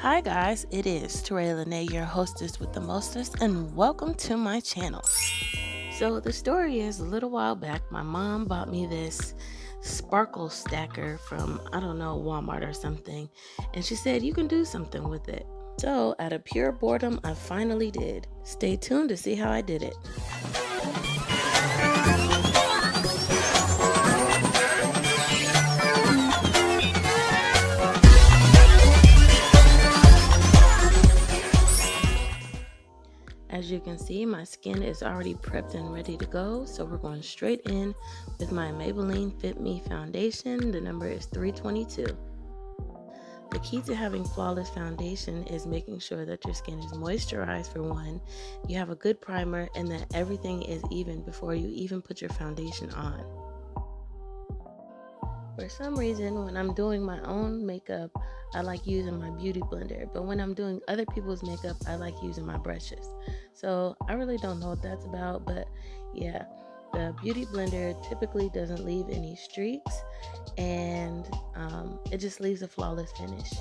Hi guys, it is Teray Lene, your hostess with the mostest, and welcome to my channel. So the story is, a little while back, my mom bought me this sparkle stacker from, I don't know, Walmart or something, and she said you can do something with it. So out of pure boredom, I finally did. Stay tuned to see how I did it. As you can see, my skin is already prepped and ready to go, so we're going straight in with my Maybelline Fit Me foundation. The number is 322. The key to having flawless foundation is making sure that your skin is moisturized for one, you have a good primer, and that everything is even before you even put your foundation on. For some reason, when I'm doing my own makeup, I like using my beauty blender, but when I'm doing other people's makeup, I like using my brushes. So I really don't know what that's about, but yeah, the beauty blender typically doesn't leave any streaks, and it just leaves a flawless finish.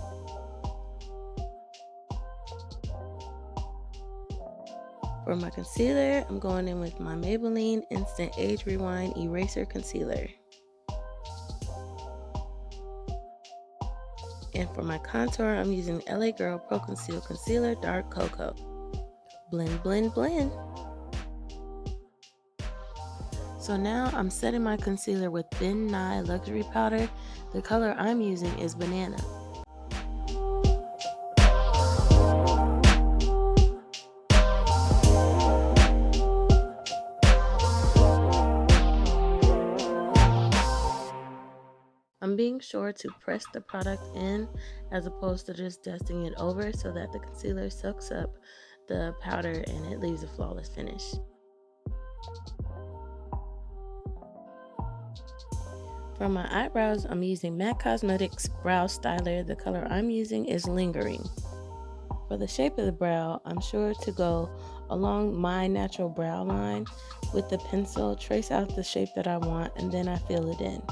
For my concealer, I'm going in with my Maybelline Instant Age Rewind Eraser Concealer. And for my contour, I'm using LA Girl Pro Conceal Concealer Dark Cocoa. Blend, blend, blend. So now I'm setting my concealer with Ben Nye Luxury Powder. The color I'm using is Banana. I'm being sure to press the product in as opposed to just dusting it over so that the concealer soaks up the powder and it leaves a flawless finish. For my eyebrows, I'm using MAC Cosmetics Brow Styler. The color I'm using is Lingering. For the shape of the brow, I'm sure to go along my natural brow line with the pencil, trace out the shape that I want, and then I fill it in.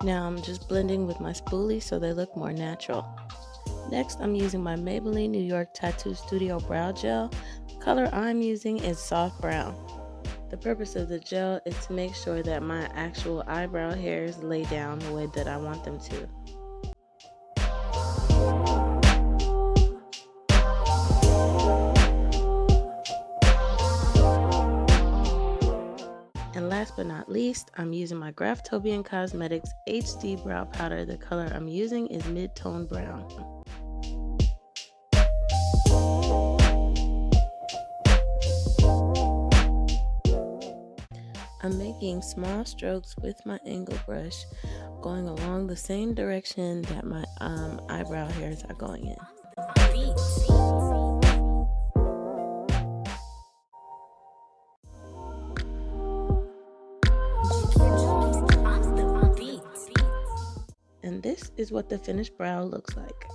Now I'm just blending with my spoolie so they look more natural. Next, I'm using my Maybelline New York Tattoo Studio Brow Gel. The color I'm using is soft brown. The purpose of the gel is to make sure that my actual eyebrow hairs lay down the way that I want them to. And last but not least, I'm using my Graftobian Cosmetics HD Brow Powder. The color I'm using is Mid-Tone Brown. I'm making small strokes with my angle brush, going along the same direction that my eyebrow hairs are going in. And this is what the finished brow looks like.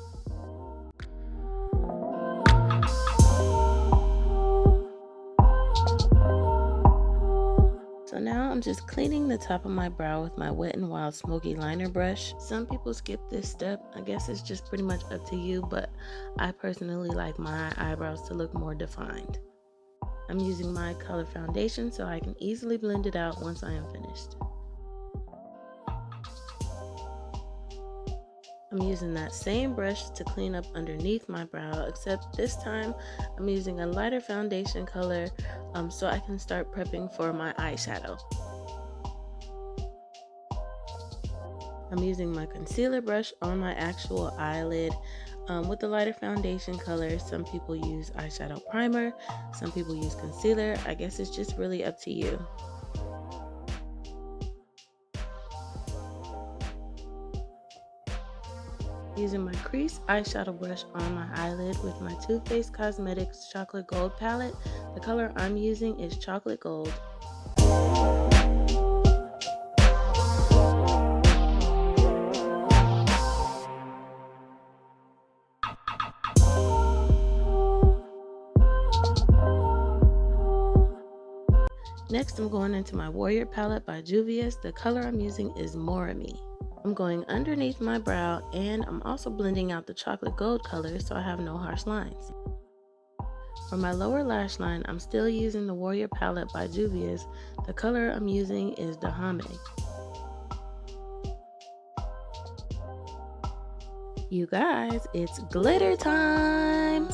So now I'm just cleaning the top of my brow with my Wet n Wild Smoky Liner brush. Some people skip this step. I guess it's just pretty much up to you, but I personally like my eyebrows to look more defined. I'm using my color foundation so I can easily blend it out once I am finished. I'm using that same brush to clean up underneath my brow, except this time I'm using a lighter foundation color so I can start prepping for my eyeshadow. I'm using my concealer brush on my actual eyelid with the lighter foundation color. Some people use eyeshadow primer, some people use concealer. I guess it's just really up to you. Using my crease eyeshadow brush on my eyelid with my Too Faced Cosmetics Chocolate Gold palette. The color I'm using is Chocolate Gold. Next, I'm going into my Warrior palette by Juvia's. The color I'm using is More Me. I'm going underneath my brow, and I'm also blending out the chocolate gold color so I have no harsh lines. For my lower lash line, I'm still using the Warrior palette by Juvia's. The color I'm using is Dahame. You guys, it's glitter time!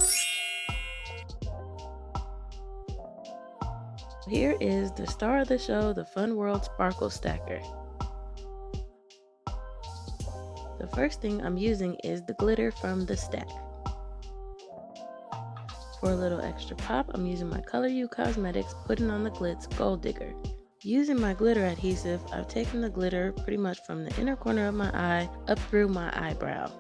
Here is the star of the show, the Fun World Sparkle Stacker. The first thing I'm using is the glitter from the stack. For a little extra pop, I'm using my Color You Cosmetics Putting on the Glitz Gold Digger. Using my glitter adhesive, I've taken the glitter pretty much from the inner corner of my eye up through my eyebrow.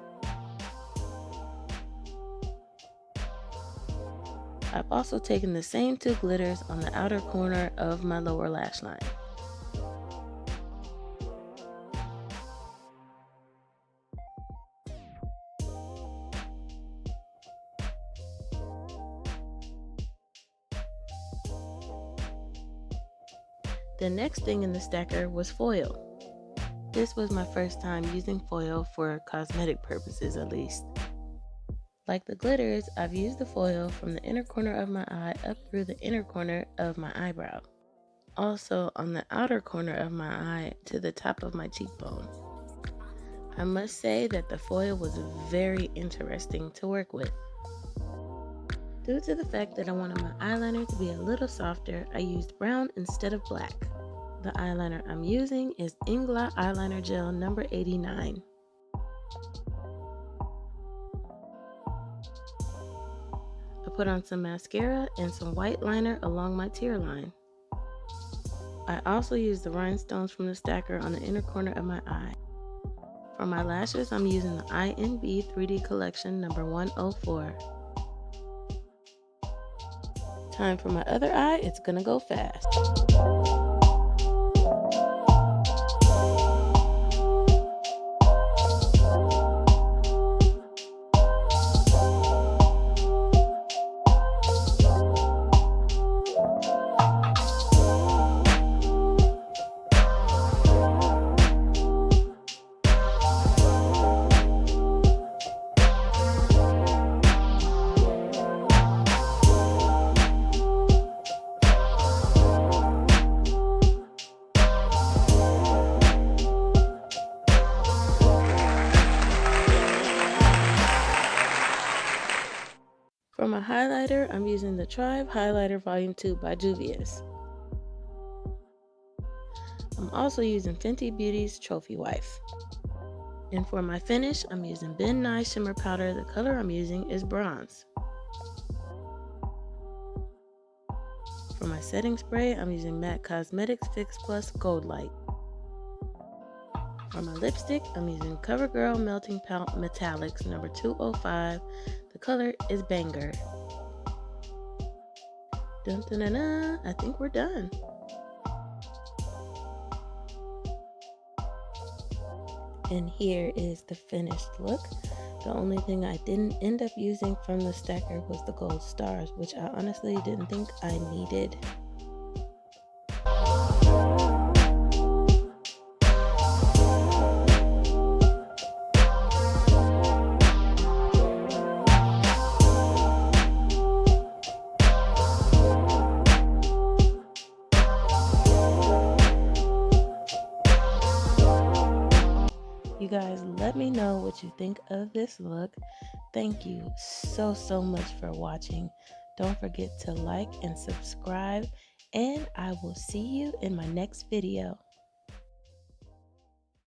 I've also taken the same two glitters on the outer corner of my lower lash line. The next thing in the stacker was foil. This was my first time using foil for cosmetic purposes at least. Like the glitters, I've used the foil from the inner corner of my eye up through the inner corner of my eyebrow. Also on the outer corner of my eye to the top of my cheekbone. I must say that the foil was very interesting to work with. Due to the fact that I wanted my eyeliner to be a little softer, I used brown instead of black. The eyeliner I'm using is Inglot Eyeliner Gel number 89. I put on some mascara and some white liner along my tear line. I also used the rhinestones from the stacker on the inner corner of my eye. For my lashes, I'm using the INB 3D Collection number 104. Time for my other eye, it's gonna go fast. For my highlighter, I'm using the Tribe Highlighter Volume 2 by Juvia's. I'm also using Fenty Beauty's Trophy Wife. And for my finish, I'm using Ben Nye Shimmer Powder. The color I'm using is Bronze. For my setting spray, I'm using MAC Cosmetics Fix Plus Gold Light. For my lipstick, I'm using CoverGirl Melting Pout Metallics number 205. The color is Banger. Dun dun dun dun, I think we're done. And here is the finished look. The only thing I didn't end up using from the stacker was the gold stars, which I honestly didn't think I needed. You guys, let me know what you think of this look. Thank you so much for watching. Don't forget to like and subscribe, and I will see you in my next video.